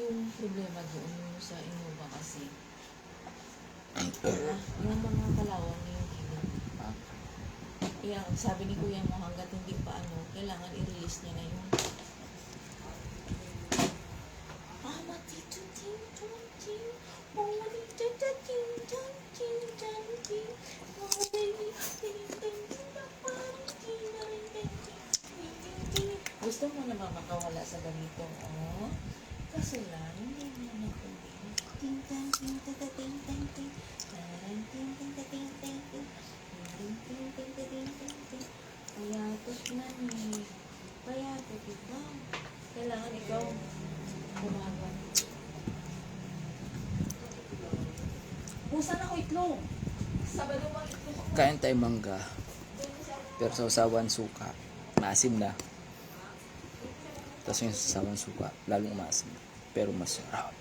Yung problema doon sa Innova kasi, yung mga kalawang yung kilid. Yung, sabi ni kuya mo hanggat hindi pa kailangan i-release niya na yung Mama tito ting tong ting, Mama tito ting tong ting tong ting, Mama baby ting ting ting tong ting ting ting ting. Gusto mo na ba makawala sa ganitong kaso lang, hindi mo na kunin. Ting tang ting tata ting tang ting, tarang ting ting ta ting ting ting, ting ting ting ta ting ting ting. Payatot na ni. Payatot ikaw. Kailangan ikaw gumagawa. Busan ako itlog. Sabado bang itlog ako? Kain tayo mangga. Pero sa usawan suka, maasim na. Tapos yung sasawan suka, lalong maasim. Pero masarap.